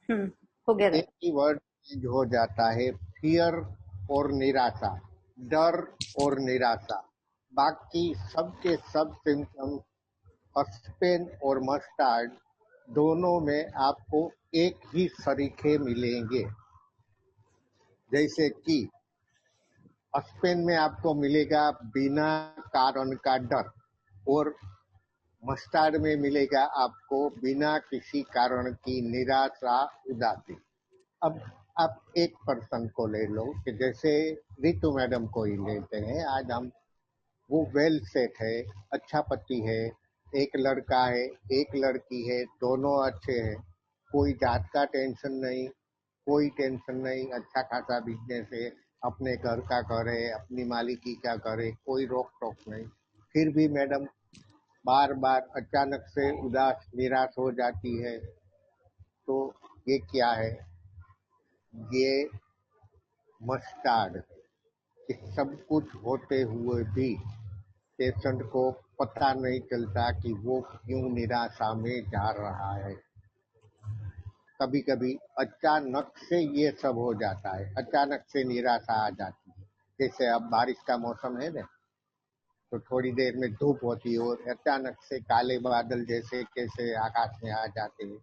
हो गया था। एक ही वर्ड चेंज हो जाता है, फियर और निराशा, डर और निराशा। बाकी सबके सब सिम्टम्स अस्पेन और मस्टार्ड दोनों में आपको एक ही सरीखे मिलेंगे। जैसे कि अस्पेन में आपको मिलेगा बिना कारण का डर, और मस्टार्ड में मिलेगा आपको बिना किसी कारण की निराशा, उदासी। अब आप एक पर्सन को ले लो कि जैसे रितु मैडम को ही लेते हैं। आज हम, वो वेल सेट है, अच्छा पति है, एक लड़का है, एक लड़की है, दोनों अच्छे हैं, कोई जात का टेंशन नहीं, कोई टेंशन नहीं, अच्छा खासा बिजनेस है, अपने घर का करे, अपनी मालिकी का करे, कोई रोक टोक नहीं। फिर भी मैडम बार बार अचानक से उदास निराश हो जाती है। तो ये क्या है? ये मस्टार्ड। कि सब कुछ होते हुए भी पेशेंट को पता नहीं चलता कि वो क्यों निराशा में जा रहा है। कभी कभी अचानक से ये सब हो जाता है, अचानक से निराशा आ जाती है। जैसे अब बारिश का मौसम है ना, तो थोड़ी देर में धूप होती है और अचानक से काले बादल जैसे कैसे आकाश में आ जाते हैं,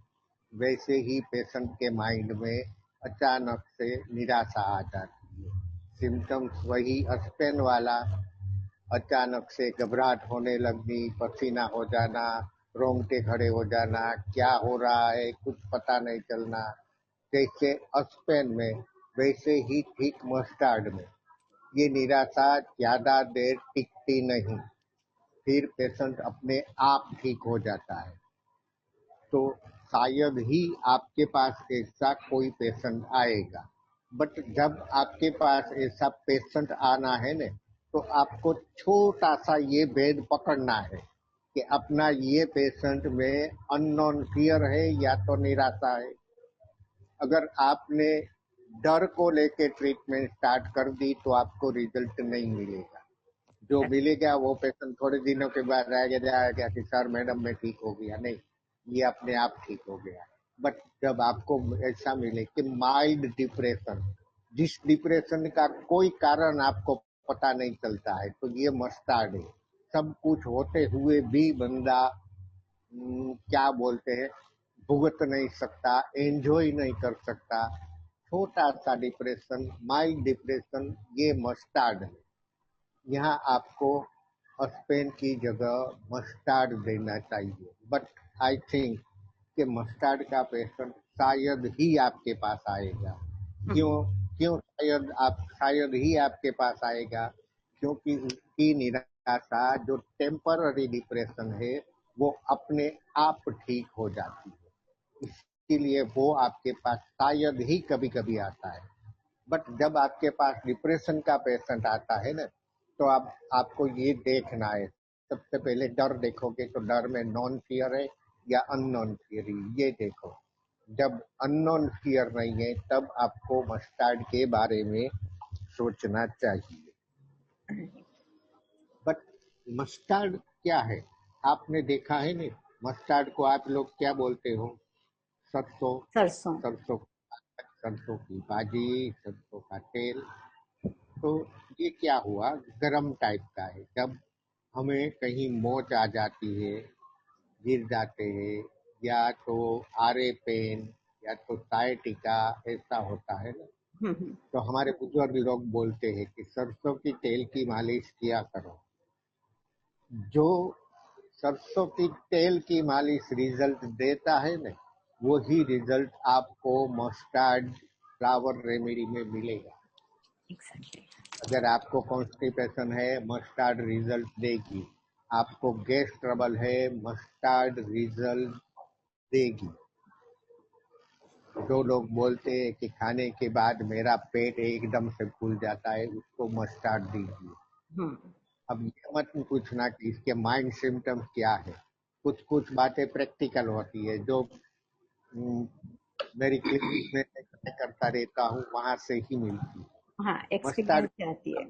वैसे ही पेशेंट के माइंड में अचानक से निराशा आ जाती है। सिम्टम्स वही अस्पेन वाला, अचानक से घबराहट होने लगनी, पसीना हो जाना, रोंगटे खड़े हो जाना, क्या हो रहा है कुछ पता नहीं चलना। जैसे अस्पेन में वैसे ही ठीक मस्टार्ड में ये निराशा ज्यादा देर टिकती नहीं, फिर पेशेंट अपने आप ठीक हो जाता है। तो शायद ही आपके पास ऐसा कोई पेशेंट आएगा, बट जब आपके पास ऐसा पेशेंट आना है ना, तो आपको छोटा सा ये भेद पकड़ना है कि अपना ये पेशेंट में अननोन फियर है या तो निराशा है। अगर आपने डर को लेके ट्रीटमेंट स्टार्ट कर दी तो आपको रिजल्ट नहीं मिलेगा। जो मिलेगा वो पेशेंट थोड़े दिनों के बाद आएगा जाएगा कि सर मैडम मैं ठीक हो गया, नहीं, ये अपने आप ठीक हो गया। बट जब आपको ऐसा मिले कि माइल्ड डिप्रेशन, जिस डिप्रेशन का कोई कारण आपको पता नहीं चलता है, तो ये मस्टार्ड है। सब कुछ होते हुए भी बंदा क्या बोलते हैं, भुगत नहीं सकता, एंजॉय नहीं कर सकता। छोटा सा डिप्रेशन, माइल्ड डिप्रेशन, ये मस्टार्ड है। यहाँ आपको स्पेन की जगह मस्टार्ड देना चाहिए। बट आई थिंक कि मस्टार्ड का पेशेंट शायद ही आपके पास आएगा। क्यों? क्यों शायद ही आपके पास आएगा? क्योंकि उसकी निराशा, जो टेम्पररी डिप्रेशन है, वो अपने आप ठीक हो जाती है। इसीलिए वो आपके पास शायद ही कभी कभी आता है। बट जब आपके पास डिप्रेशन का पेशेंट आता है ना, तो आपको ये देखना है। सबसे पहले डर देखोगे तो डर में नॉन फियर है या अननोन फियर, ये देखो। जब अननोन फियर नहीं है तब आपको मस्टार्ड के बारे में सोचना चाहिए। बट मस्टार्ड क्या है? आपने देखा है ना, मस्टार्ड को आप लोग क्या बोलते हो? सरसों। सरसों। सरसों, सरसों की भाजी, सरसों का तेल। तो ये क्या हुआ, गरम टाइप का है। जब हमें कहीं मोच आ जाती है, गिर जाते हैं, या तो आरे पेन या तो सायटिका, ऐसा होता है ना, तो हमारे बुजुर्ग लोग बोलते हैं कि सरसों की तेल की मालिश किया करो। जो सरसों की तेल की मालिश रिजल्ट देता है ना, वही रिजल्ट आपको मस्टर्ड फ्लावर रेमेडी में मिलेगा। एग्जैक्टली। अगर आपको कॉन्स्टिपेशन है, मस्टर्ड रिजल्ट देगी। आपको गैस ट्रबल है, मस्टर्ड रिजल्ट देगी। जो लोग बोलते हैं कि खाने के बाद मेरा पेट एकदम से फूल जाता है, उसको मस्टर्ड दीजिए। अब ये मत पूछना कि इसके माइंड सिम्टम्स क्या है। कुछ कुछ बातें प्रैक्टिकल होती है, जो मेरी क्लिनिक में मैं करता रहता हूँ, वहां से ही मिलती है। हाँ, मस्टर्ड एक्सपीरियंस से आती है।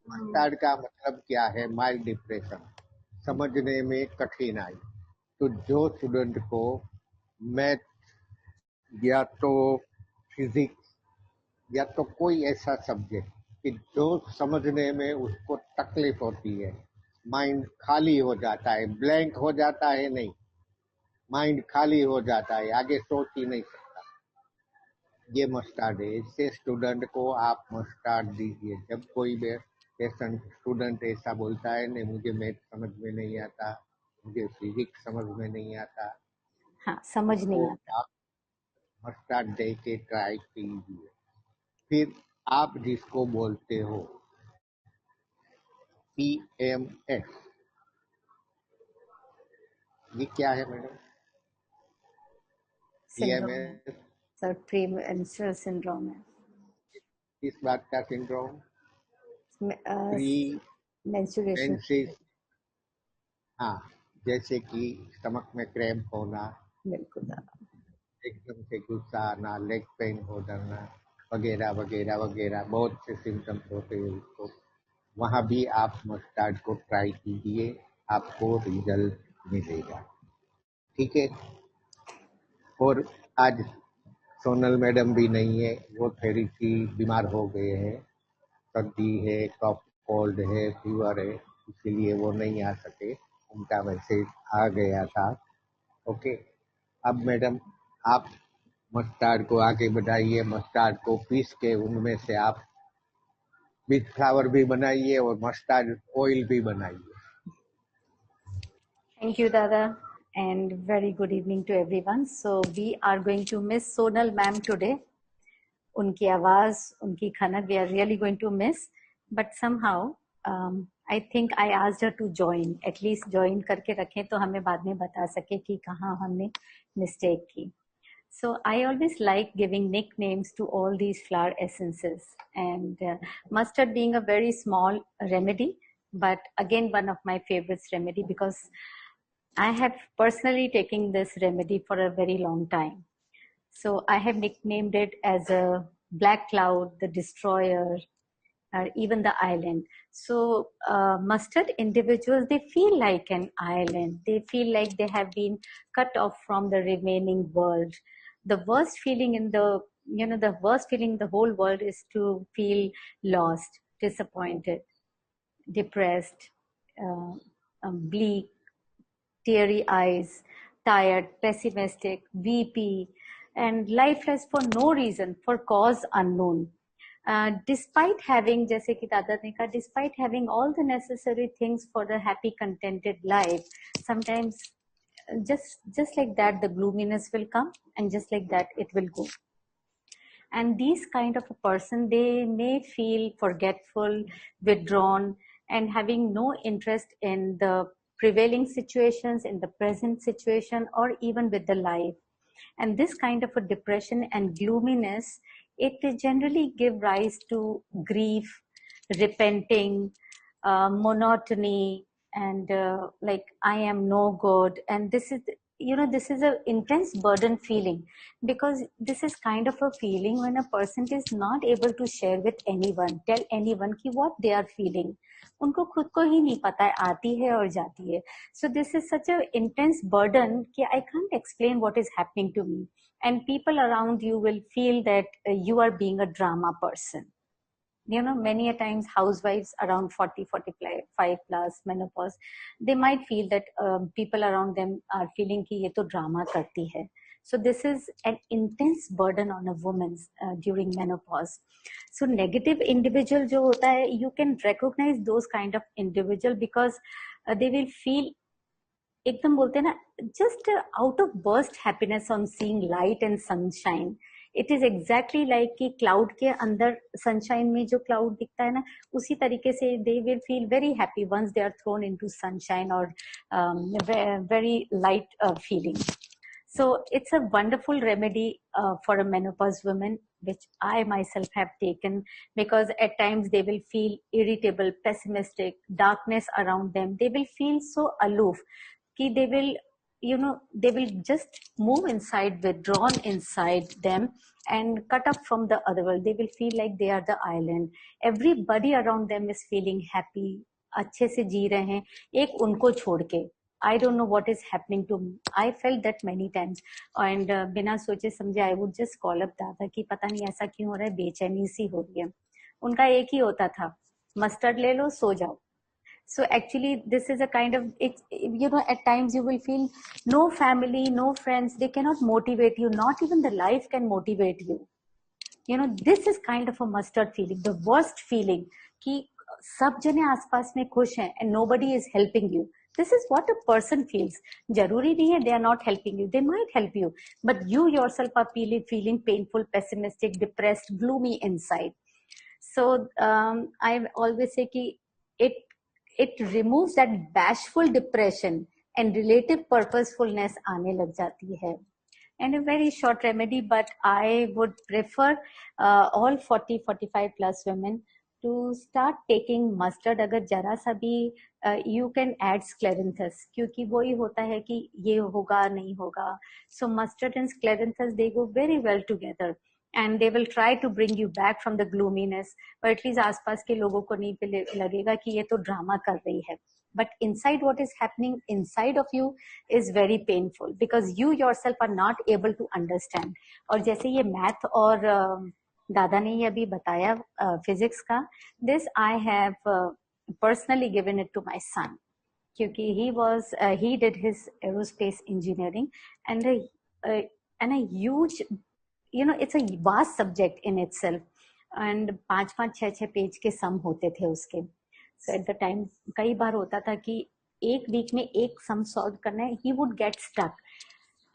मस्टर्ड का मतलब क्या है? माइल्ड डिप्रेशन, समझने में कठिनाई। तो जो स्टूडेंट को मैथ या तो फिजिक्स या तो कोई ऐसा सब्जेक्ट कि जो समझने में उसको तकलीफ होती है, माइंड खाली हो जाता है, ब्लैंक हो जाता है, नहीं, माइंड खाली हो जाता है, आगे सोच ही नहीं सकता, ये मस्टर्ड है। इससे स्टूडेंट को आप मस्टर्ड दीजिए। जब कोई पेशेंट स्टूडेंट ऐसा बोलता है नहीं मुझे मैथ समझ में नहीं आता, मुझे फिजिक्स समझ में नहीं आता, हाँ, समझ उसको नहीं आता। आप मस्टर्ड दे के ट्राई कीजिए। फिर आप जिसको बोलते हो PMS, ये क्या है मैडम? सिंड्रोम है PMS sir, pre menstrual syndrome है। किस बात का सिंड्रोम? Pre menstruation. मेंसेस, हाँ, जैसे कि स्टमक में क्रैम्प होना, बिल्कुल। एकदम से गुस्सा आना, लेग पेन हो जाना, वगैरह वगैरह वगैरह बहुत से सिम्टम्स होते हैं उसको। वहाँ भी आप मस्टर्ड को ट्राई कीजिए, आपको रिजल्ट मिलेगा। ठीक है। और आज सोनल मैडम भी नहीं है, वो थोड़ी सी बीमार हो गए हैं, सर्दी है, कफ कोल्ड है, फीवर है, इसीलिए वो नहीं आ सके। उनका मैसेज आ गया था। ओके। अब मैडम आप मस्टर्ड को आगे बढ़ाइए, मस्टर्ड को पीस के उनमें से आप बीज फ्लावर भी बनाइए और मस्टर्ड ऑयल भी बनाइए। Thank you, Dada, and very good evening to everyone. So we are going to miss Sonal ma'am today. उनकी आवाज, उनकी खनक, we are really going to miss. But somehow, I think I asked her to join. At least join करके रखें तो हमें बाद में बता सके कि कहाँ हमने mistake की. So I always like giving nicknames to all these flower essences, and mustard being a very small remedy, but again one of my favorites remedy because I have personally taken this remedy for a very long time. So I have nicknamed it as a black cloud, the destroyer, or even the island. So mustard individuals, they feel like an island. They feel like they have been cut off from the remaining world. The worst feeling in the, the worst feeling in the whole world is to feel lost, disappointed, depressed, bleak, teary eyes, tired, pessimistic, weepy, and lifeless for no reason, for cause unknown. Despite having, जैसे कि दादा ने कहा, despite having all the necessary things for a happy, contented life, sometimes just like that, the gloominess will come, and just like that, it will go. And these kind of a person, they may feel forgetful, withdrawn, and having no interest in the prevailing situations, in the present situation, or even with the life. And this kind of a depression and gloominess, it generally give rise to grief, repenting, monotony, and like I am no good. And this is, this is a intense burden feeling, because this is kind of a feeling when a person is not able to share with anyone, tell anyone ki what they are feeling. उनको खुद को ही नहीं पता है, आती है और जाती है. So this is such a intense burden कि I can't explain what is happening to me. And people around you will feel that you are being a drama person. Many a times housewives around 40, 45 plus menopause, they might feel that people around them are feeling कि ये तो drama करती है. So this is an intense burden on a woman during menopause. So negative individual जो होता है, you can recognize those kind of individual because they will feel, एकदम बोलते हैं ना, just out of burst happiness on seeing light and sunshine. It is exactly like कि cloud के अंदर sunshine में जो cloud दिखता है ना, उसी तरीके से they will feel very happy once they are thrown into sunshine or very light feeling. So it's a wonderful remedy for a menopause woman, which I myself have taken, because at times they will feel irritable, pessimistic, darkness around them. They will feel so aloof. They will, they will just move inside, withdrawn inside them, and cut up from the other world. They will feel like they are the island. Everybody around them is feeling happy, अच्छे से जी रहे हैं, एक उनको छोड़ के. I don't know what is happening to me. I felt that many times. And बिना सोचे समझे I would just call up दादा कि पता नहीं ऐसा क्यों हो रहा है, बेचैनी सी हो रही है. उनका एक ही होता था, मस्टर्ड ले लो सो जाओ. So actually this is a kind of, it's, you know, at times you will feel no family, no friends, they cannot motivate you, not even the life can motivate you. You know, this is kind of a mustard feeling, the worst feeling कि सब जने आसपास में खुश हैं and nobody is helping you. This is what a person feels. जरूरी नहीं है they are not helping you, they might help you, but you yourself are feeling painful, pessimistic, depressed, gloomy inside. So I always say कि it removes that bashful depression and relative purposefulness आने लग जाती है. And a very short remedy, but I would prefer all 40-45 plus women to start taking mustard. अगर जरा सा भी you can add scleranthus, क्योंकि वही होता है कि ये होगा नहीं होगा. So mustard and scleranthus, they go very well together and they will try to bring you back from the gloominess. But at least आसपास के लोगों को नहीं लगेगा कि ये तो ड्रामा कर रही है. But inside, what is happening inside of you is very painful because you yourself are not able to understand. और जैसे ये math और दादा ने ये अभी बताया physics का, this I have personally given it to my son क्योंकि he did his aerospace engineering and a huge, you know, it's a vast subject in itself and 5-6 page के सम होते थे उसके. So at the time कई बार होता था कि एक वीक में एक सम सॉल्व करना है, he would get stuck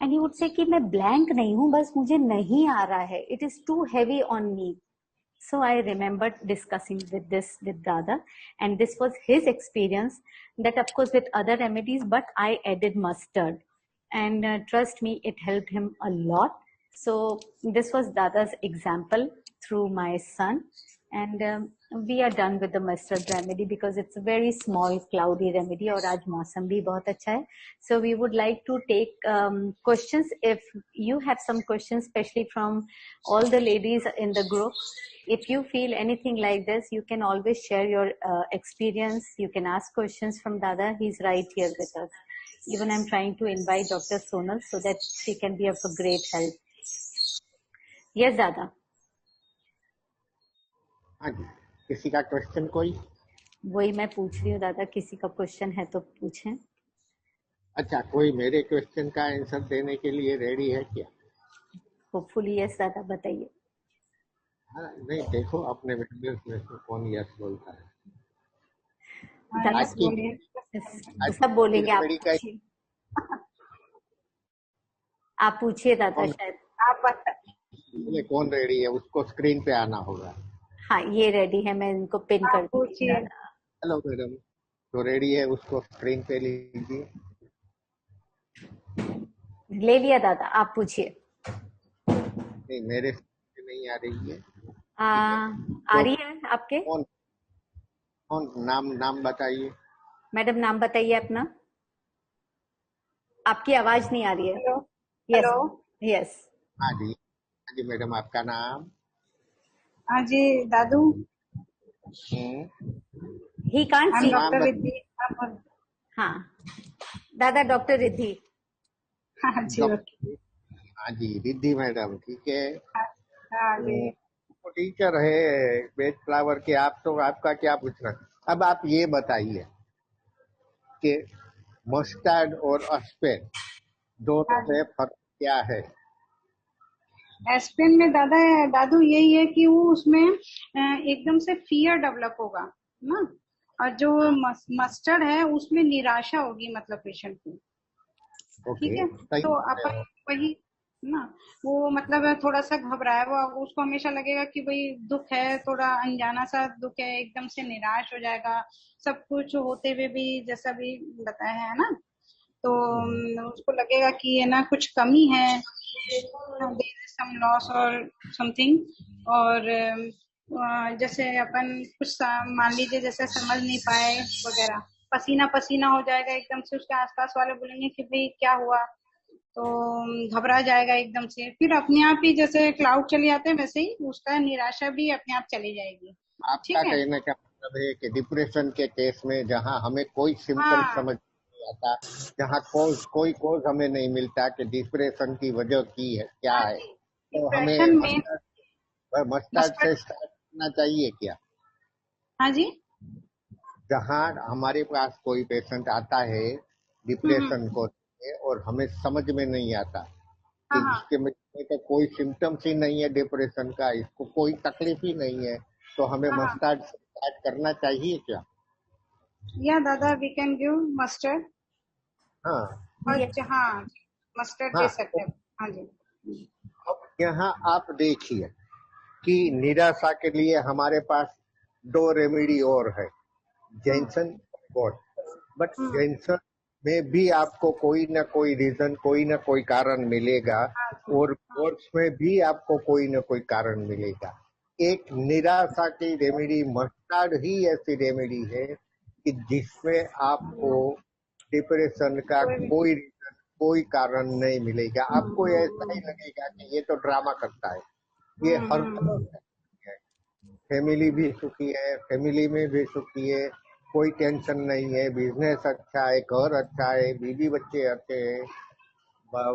and he would say कि मैं ब्लैंक नहीं हूँ, बस मुझे नहीं आ रहा है, it is too heavy on me. So I remembered discussing with Dada, and this was his experience, that of course with other remedies, but I added mustard and trust me, it helped him a lot. So this was Dada's example through my son. And we are done with the mustard remedy because it's a very small cloudy remedy और आज मौसम भी बहुत अच्छा है. So we would like to take questions. If you have some questions, especially from all the ladies in the group, if you feel anything like this, you can always share your experience. You can ask questions from Dada. He's right here with us. Even I'm trying to invite Dr. Sonal so that she can be of a great help. Yes, Dada. हाँ जी, किसी का question कोई? वही मैं पूछ रही हूँ दादा, किसी का क्वेश्चन है तो पूछें. अच्छा, कोई मेरे क्वेश्चन का आंसर देने के लिए रेडी है क्या? होपफुली यस दादा, बताइए. हाँ, नहीं देखो अपने मेंबर्स में से कौन यस बोलता है. दादा सब बोलेंगे, आप पूछिए दादा. शायद आप बताइए कौन रेडी है, उसको स्क्रीन पे आना होगा. हाँ ये रेडी है, मैं इनको पिन कर दूंगी. हेलो मैडम, तो रेडी है उसको स्क्रीन पे लीजिए. ले लिया दादा, आप पूछिए. नहीं मेरे नहीं आ रही है. आ रही है आपके. कौन नाम बताइए. मैडम नाम बताइए अपना. आपकी आवाज नहीं आ रही है. हेलो. यस. हाँ जी मैडम, आपका नाम. हाँ जी दादू. He can't see. Doctor Riddhi. हाँ दादा, डॉक्टर रिद्धि. हाँ जी रिद्धि मैडम, ठीक है. हाँ जी. वो टीचर है बेच फ्लावर के, आप तो आपका क्या पूछना. अब आप ये बताइए कि मस्टर्ड और एस्पेन दोनों में फर्क क्या है. एस्पेन में दादू यही है कि वो उसमें एकदम से फियर डेवलप होगा ना, और जो मस्टर्ड है उसमें निराशा होगी, मतलब पेशेंट को. ठीक है, तो अपन वही ना, वो मतलब थोड़ा सा घबराया हुआ, उसको हमेशा लगेगा कि भाई दुख है, थोड़ा अनजाना सा दुख है, एकदम से निराश हो जाएगा सब कुछ होते हुए भी, जैसा भी बताया है ना. तो उसको लगेगा कि ये ना कुछ कमी है, सम लॉस और समथिंग. और जैसे अपन कुछ मान लीजिए जैसे समझ नहीं पाए वगैरह, पसीना पसीना हो जाएगा एकदम से, उसके आसपास वाले बोलेंगे कि भाई क्या हुआ, तो घबरा जाएगा एकदम से. फिर अपने आप ही जैसे क्लाउड चले जाते हैं, वैसे ही उसका निराशा भी अपने आप चली जाएगी. आपका कहने का मतलब है कि डिप्रेशन के केस में जहां हमें कोई सिम्टम समझ नहीं आता, जहाँ कोई कोज हमें नहीं मिलता कि डिप्रेशन की वजह की है क्या है, तो हमें डिप्रेशन में मस्टर्ड से स्टार्ट करना चाहिए क्या? हाँ जी। जहाँ हमारे पास कोई पेशेंट आता है डिप्रेशन को और हमें समझ में नहीं आता कि हाँ जिसके में तो कोई सिम्टम्स ही नहीं है डिप्रेशन का, इसको कोई तकलीफ ही नहीं है, तो हमें हाँ मस्टर्ड से स्टार्ट करना चाहिए क्या? या दादा वी कैन गिव मस्टर्ड हाँ और Yes. हाँ मस्टर्ड दे हाँ। सकते हैं। हाँ जी। अब यहाँ आप देखिए कि निराशा के लिए हमारे पास 2 रेमेडी और है, जैनसन गॉड। बट जैनसन में भी आपको कोई ना कोई रीजन, कोई ना कोई कारण मिलेगा, और गॉड्स में भी आपको कोई ना कोई कारण मिलेगा। एक निराशा की रेमेडी मस्टर्ड ही ऐसी रेमेडी है कि जिसमें आपको डिप्रेशन का कोई रीजन, कोई कारण नहीं मिलेगा। आपको ऐसा ही लगेगा कि ये तो ड्रामा करता है, ये हर तरफ है। फैमिली भी सुखी है, फैमिली में भी सुखी है, कोई टेंशन नहीं है, बिजनेस अच्छा है, घर अच्छा है, बीवी बच्चे अच्छे हैं,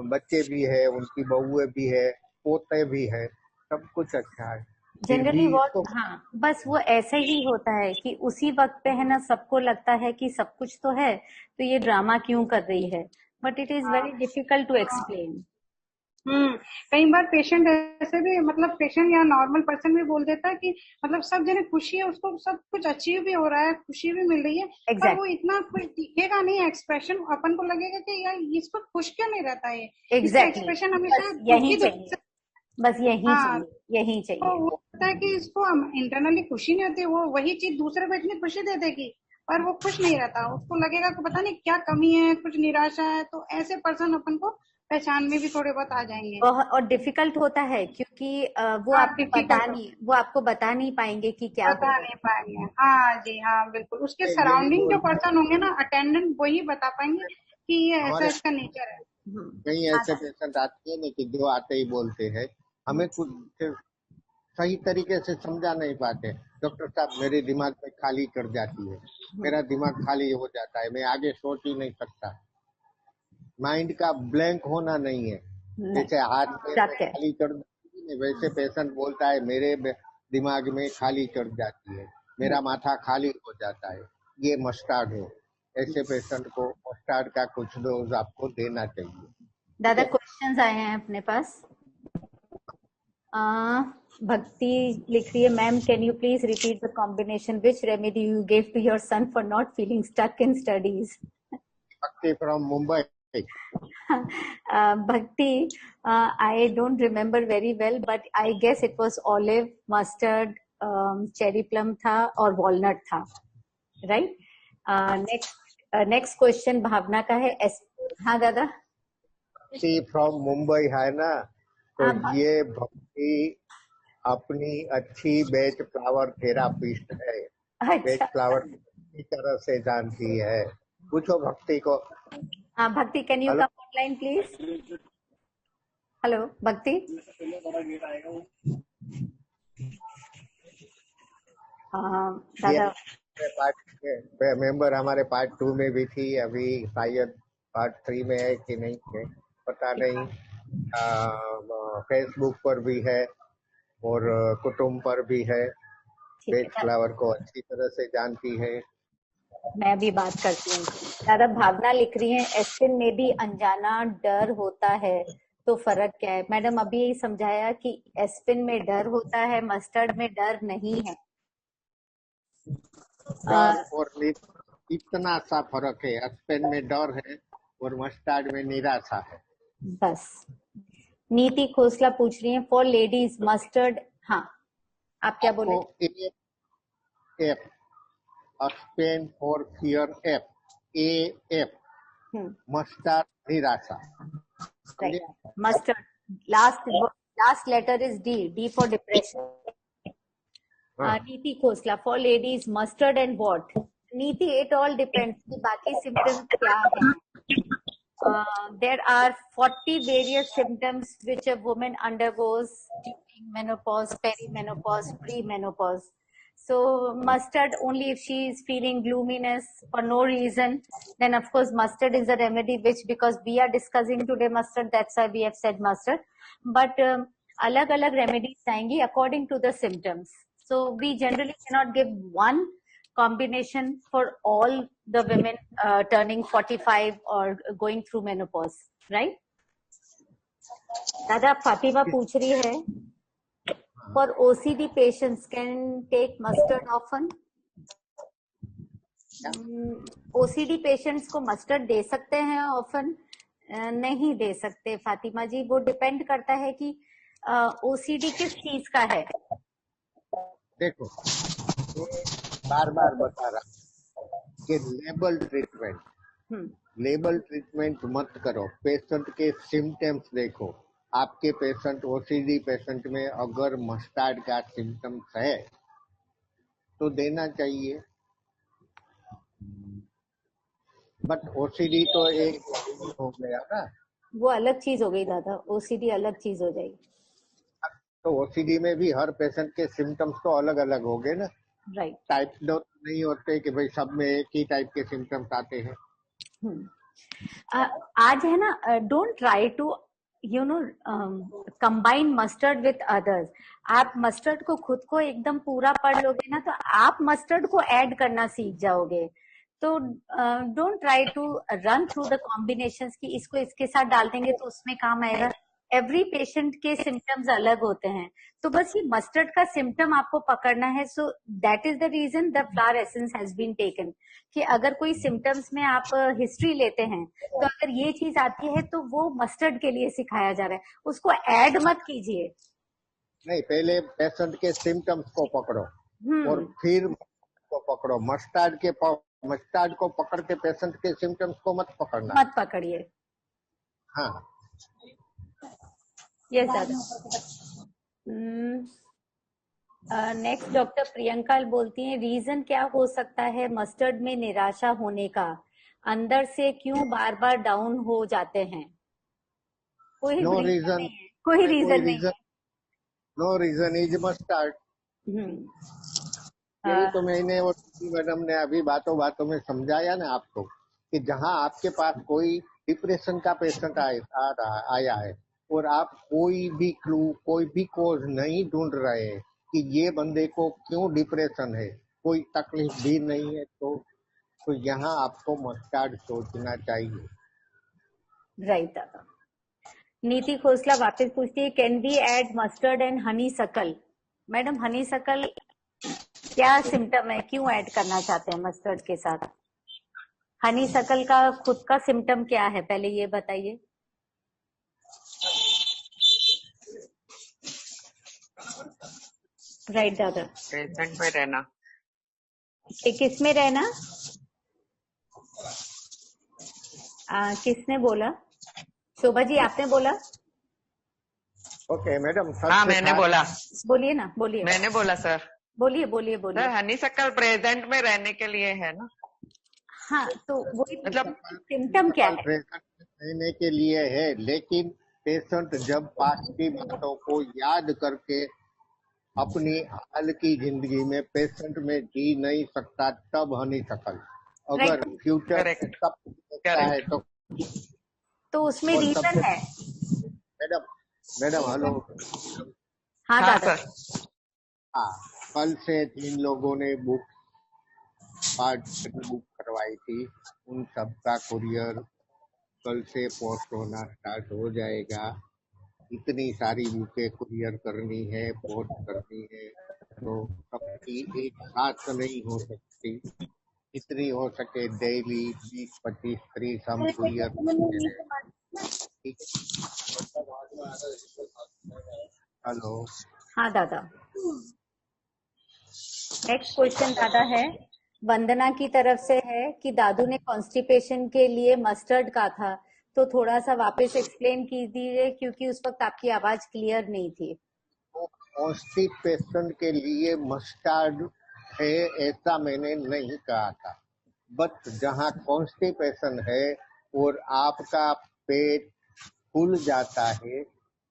बच्चे भी है, उनकी बहुएं भी है, पोते भी है, सब कुछ अच्छा है, फिर भी जनरली इसको हाँ, बस वो ऐसे ही होता है कि उसी वक्त पे है ना, सबको लगता है कि सब कुछ तो है, तो ये ड्रामा क्यों कर रही है, but it is very difficult to explain. कई बार पेशेंट ऐसे भी मतलब पेशेंट या नॉर्मल पर्सन भी बोल देता है कि मतलब सब जने खुशी है, उसको सब कुछ अचीव भी हो रहा है, खुशी भी मिल रही है, पर वो इतना कुछ दिखेगा नहीं एक्सप्रेशन, अपन को लगेगा कि यार इसको खुश क्यों नहीं रहता है, इसका एग्जैक्टली, एक्सप्रेशन हमेशा बस यही दुखी चाहिए, दुखी। बस यही हाँ, चाहिए, यही तो चाहिए। वो होता है कि इसको इंटरनली खुशी नहीं होती, वो वही चीज दूसरे को इतनी खुशी दे देगी पर वो खुश नहीं रहता, उसको लगेगा कि पता नहीं क्या कमी है, कुछ निराशा है, तो ऐसे पर्सन अपन को पहचान में भी थोड़े बहुत आ जाएंगे। बहुत और डिफिकल्ट होता है क्योंकि हाँ डिफिकल्ट वो आपको बता नहीं पाएंगे कि क्या हो बता रहा है। नहीं पाएंगे। हाँ जी, हाँ बिल्कुल, उसके यही सराउंडिंग जो बोलते हैं। पर्सन होंगे ना अटेंडेंट, वही बता पाएंगे कि ये ऐसा हमारे इसका नेचर है। कई हाँ ऐसे पेशेंट आते हैं ना कि जो आते ही बोलते हैं, हमें कुछ सही तरीके से समझा नहीं पाते, डॉक्टर साहब मेरे दिमाग में खाली कर जाती है, मेरा दिमाग खाली हो जाता है, मैं आगे सोच ही नहीं सकता, माइंड का ब्लैंक होना नहीं है, नहीं, जैसे हाथ पैर में सत्य है। खाली कर जाती है वैसे पेशेंट बोलता है मेरे दिमाग में खाली कर जाती है, मेरा माथा खाली हो जाता है, ये मस्टर्ड है। ऐसे पेशेंट को मस्टर्ड का कुछ डोज आपको देना चाहिए, ठीक दादा है? क्वेश्चंस आए हैं अपने पास। भक्ति लिख रही है, ma'am can you please repeat the combination which remedy you gave to your son for not feeling stuck in studies. Bhakti from Mumbai. Bhakti, I don't remember very well, but I guess it was olive, mustard, cherry plum था और walnut था, right? Next question भावना का है। हाँ दादा। भक्ति from Mumbai है ना, तो ये भक्ति अपनी अच्छी बेच फ्लावर थेरापिस्ट है, बेच अच्छा, फ्लावर की तरह से जानती है, पूछो भक्ति को। हाँ भक्ति, can you hello, come online please? Hello भक्ति। दादा मेंबर हमारे पार्ट 2 में भी थी, अभी शायद पार्ट 3 में है कि नहीं है पता नहीं, फेसबुक पर भी है और कुटुंब पर भी है, ठीक बेच है, फ्लावर को अच्छी तरह से जानती है। मैं भी बात करती हूँ। दादा भावना लिख रही है, एस्पिन में भी अनजाना डर होता है तो फर्क क्या है? मैडम अभी यही समझाया कि एस्पिन में डर होता है, मस्टर्ड में डर नहीं है। डर और इतना सा फर्क है, एस्पेन में डर है और मस्टर्ड में निराशा है। बस। नीति खोसला पूछ रही है, फॉर लेडीज मस्टर्ड, हाँ आप क्या बोले? आपको F aspen for fear, F A F mustard निराशा, समझे? Mustard, last letter is D for depression. Niti Khosla, for ladies mustard and what? Niti, it all depends कि बाकी सिम्टम्स क्या है। There are 40 various symptoms which a woman undergoes during menopause, perimenopause, premenopause. So mustard only if she is feeling gloominess for no reason, then of course mustard is a remedy, which because we are discussing today mustard, that's why we have said mustard. But अलग-अलग remedies आएंगी according to the symptoms. So we generally cannot give one combination for all the women turning 45 or going through menopause, right? दादा फातिमा पूछ रही है, for OCD patients can take mustard often? OCD patients को mustard दे सकते हैं often? नहीं दे सकते फातिमा जी, वो डिपेंड करता है कि OCD किस चीज का है. देखो, बार बार बता रहा कि लेबल ट्रीटमेंट मत करो, पेशेंट के सिम्टम्स देखो. आपके पेशेंट ओसीडी पेशेंट में अगर मस्टार्ड का सिम्टम्स है तो देना चाहिए, बट ओसीडी तो एक हो गया ना, वो अलग चीज हो गई दादा. OCD अलग चीज हो जाएगी. तो ओसीडी में भी हर पेशेंट के सिम्टम्स तो अलग अलग हो गए ना. राइट. टाइप दो नहीं होते कि भाई सब में एक ही टाइप के सिम्टम्स आते हैं. आज है ना, don't try to combine mustard with others. आप मस्टर्ड को खुद को एकदम पूरा पढ़ लोगे ना तो आप मस्टर्ड को ऐड करना सीख जाओगे. तो don't try to run through the combinations कि इसको इसके साथ डाल देंगे तो उसमें काम आएगा. एवरी पेशेंट के सिम्टम्स अलग होते हैं, तो बस ये मस्टर्ड का सिम्टम आपको पकड़ना है. So that is the reason the flower essence has been taken, कि अगर कोई सिम्टम्स में आप हिस्ट्री लेते हैं तो अगर ये चीज आती है तो वो मस्टर्ड के लिए सिखाया जा रहा है, उसको ऐड मत कीजिए. नहीं, पहले पेशेंट के सिम्टम्स को पकड़ो और फिर को पकड़ो. मस्टार्ड को पकड़ के पेशेंट के सिम्टम्स को मत पकड़ना, मत पकड़िए. हाँ. यस दादा. नेक्स्ट डॉक्टर प्रियंका बोलती हैं, रीजन क्या हो सकता है मस्टर्ड में निराशा होने का? अंदर से क्यों बार बार डाउन हो जाते हैं? कोई रीजन नहीं है. कोई रीजन नहीं है. No reason is mustard. यही तो मैंने और मैडम ने अभी बातों में समझाया ना आपको, कि जहाँ आपके पास कोई डिप्रेशन का पेशेंट आया है और आप कोई भी क्लू, कोई भी कोज नहीं ढूंढ रहे हैं कि ये बंदे को क्यों डिप्रेशन है, कोई तकलीफ भी नहीं है, तो यहाँ आपको मस्टर्ड सोचना चाहिए. राइट दादा. नीति खोसला वापस पूछती है, can we add mustard and honey सकल? मैडम हनी सकल क्या सिम्टम है, क्यों ऐड करना चाहते हैं मस्टर्ड के साथ? हनी सकल का खुद का सिम्टम क्या है, पहले ये बताइए. राइट दादा. प्रेजेंट में रहना. किस में रहना? किसने बोला? शोभा जी आपने बोला? Okay madam. हाँ मैंने बोला. बोलिए ना, बोलिए. मैंने बोला सर. बोलिए. सर हनी शक्कर प्रेजेंट में रहने के लिए है ना. हाँ, तो वही मतलब सिम्टम क्या है? प्रेजेंट में रहने के लिए है, लेकिन पेशेंट जब पास्ट की बातों को याद करके अपनी हाल की जिंदगी में पेशेंट में जी नहीं सकता, तब हनी शकल. अगर फ्यूचर सब देखता है तो उसमें रीजन है. Madam hello. हाँ दादा. हाँ, कल से 3 लोगों ने बुक करवाई थी, उन सबका कुरियर कल से पोस्ट होना स्टार्ट हो जाएगा. इतनी सारी बुकें कुरियर करनी है, पोस्ट करनी है, तो सबकी एक साथ नहीं हो सकती. इतनी हो सके डेली 20-25 30 हम कुरियर करते हैं. हेलो. हाँ दादा. नेक्स्ट क्वेश्चन दादा है, वंदना की तरफ से है कि दादू ने कॉन्स्टिपेशन के लिए मस्टर्ड का था, तो थोड़ा सा वापस एक्सप्लेन कीजिए क्योंकि उस वक्त आपकी आवाज क्लियर नहीं थी. कॉन्स्टिपेशन के लिए मस्टर्ड है ऐसा मैंने नहीं कहा था, बट जहाँ कॉन्स्टिपेशन है और आपका पेट फूल जाता है,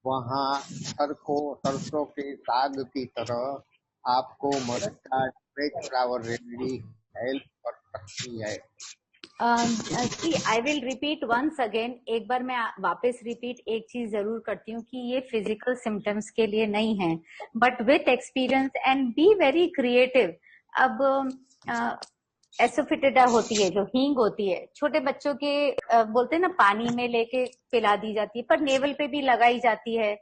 वहाँ सरसों के साग की तरह आपको mustard fresh flower remedy help कर सकती है? See, I will repeat once again. एक बार मैं वापस रिपीट एक चीज जरूर करती हूँ कि ये फिजिकल सिम्टम्स के लिए नहीं है, but with experience and be very creative. अब एसोफिटिडा होती है, जो हींग होती है, छोटे बच्चों के बोलते हैं ना, पानी में लेके पिला दी जाती है, पर नेवल पे भी लगाई जाती है,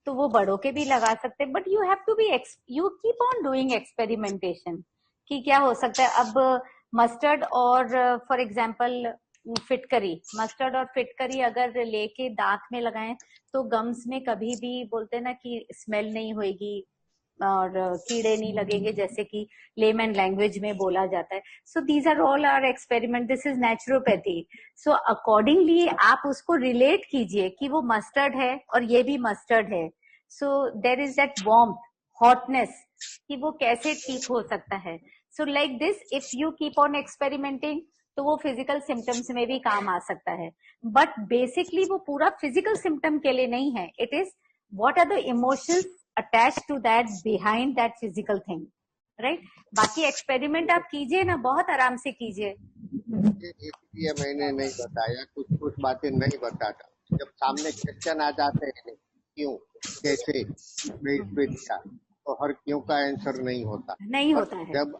तो वो बड़ों के भी लगा सकते हैं. But you have to be, you keep on doing experimentation कि क्या हो सकता है. अब मस्टर्ड और फॉर एग्जाम्पल फिटकरी, मस्टर्ड और फिटकरी अगर लेके दांत में लगाएं तो गम्स में कभी भी बोलते हैं ना कि स्मेल नहीं होगी और कीड़े नहीं लगेंगे, जैसे कि लेमन लैंग्वेज में बोला जाता है. So these are all our experiment. This is naturopathy. So accordingly आप उसको रिलेट कीजिए कि वो मस्टर्ड है और ये भी मस्टर्ड है. So there is that warmth, hotness, कि वो कैसे ठीक हो सकता है. So like this, if you keep on experimenting, तो वो फिजिकल सिम्टम्स में भी काम आ सकता है. बट बेसिकली वो पूरा फिजिकल सिम्टम के लिए नहीं है. It is what are the emotions attached to that, behind that physical thing, right? बाकी एक्सपेरिमेंट आप कीजिए ना, बहुत आराम से कीजिए. इसलिए मैंने नहीं बताया, कुछ बातें नहीं बताता. जब सामने क्वेश्चन आ जाते हैं क्यों, कैसे, तो हर क्यों का आंसर नहीं होता है. जब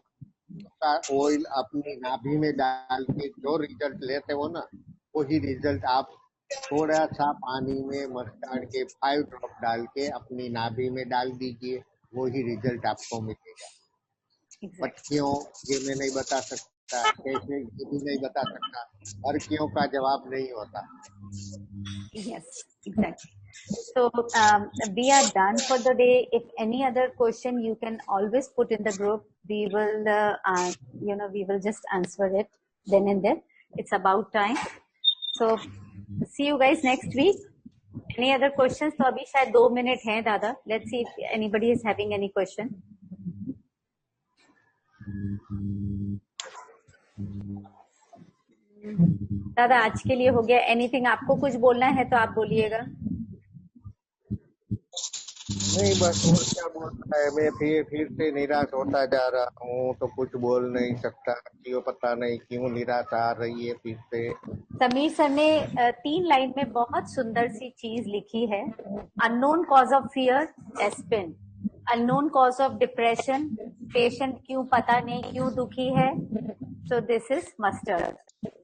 का ऑयल अपनी नाभि में डाल के जो रिजल्ट लेते हो ना, वही रिजल्ट आप थोड़ा सा पानी में मस्टर्ड के 5 ड्रॉप डाल के अपनी नाभि में डाल दीजिए, वही रिजल्ट आपको मिलेगा. बट क्यों, ये मैं नहीं बता सकता, कैसे, ये भी नहीं बता सकता. हर क्यों का जवाब नहीं होता. Yes, exactly. So we are done for the day. If any other question, you can always put in the group. We will, we will just answer it then and there. It's about time. So see you guys next week. Any other questions? तो अभी शायद 2 minute हैं दादा. Let's see if anybody is having any question. दादा आज के लिए हो गया. एनीथिंग आपको कुछ बोलना है तो आप बोलिएगा. नहीं, बस और क्या बोलना है. मैं फिर से निराश होता जा रहा हूँ, तो कुछ बोल नहीं सकता. क्यों, पता नहीं क्यों निराश आ रही है फिर से. समीर सर ने 3 लाइन में बहुत सुंदर सी चीज लिखी है. Unknown cause of fear, aspen. Unknown cause of depression, patient क्यों पता नहीं क्यों दुखी है, सो दिस इज मस्टर्ड.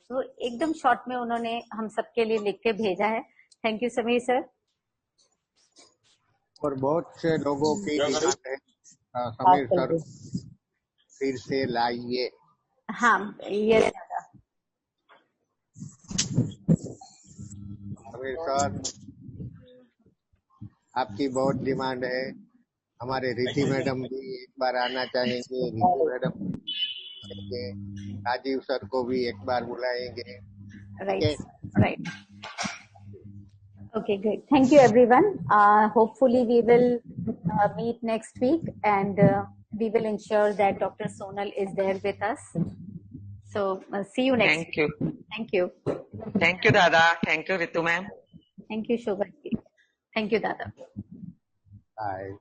तो एकदम शॉर्ट में उन्होंने हम सबके लिए लिख के भेजा है. Thank you Sameer sir. और बहुत से लोगों की डिमांड है, समीर सर फिर से लाइए. हाँ, ये दादा. समीर सर, आपकी बहुत डिमांड है. हमारे रिद्धि मैडम भी एक बार आना चाहेंगे. रिद्धि मैडम, राजीव सर को भी एक बार बुलाएंगे. Right. Okay, great. Thank you, everyone. Hopefully, we will meet next week, and we will ensure that Dr. Sonal is there with us. So, see you next week. Thank you. Thank you, Dada. Thank you, Ritu ma'am. Thank you, Shobha. Thank you, Dada. Bye.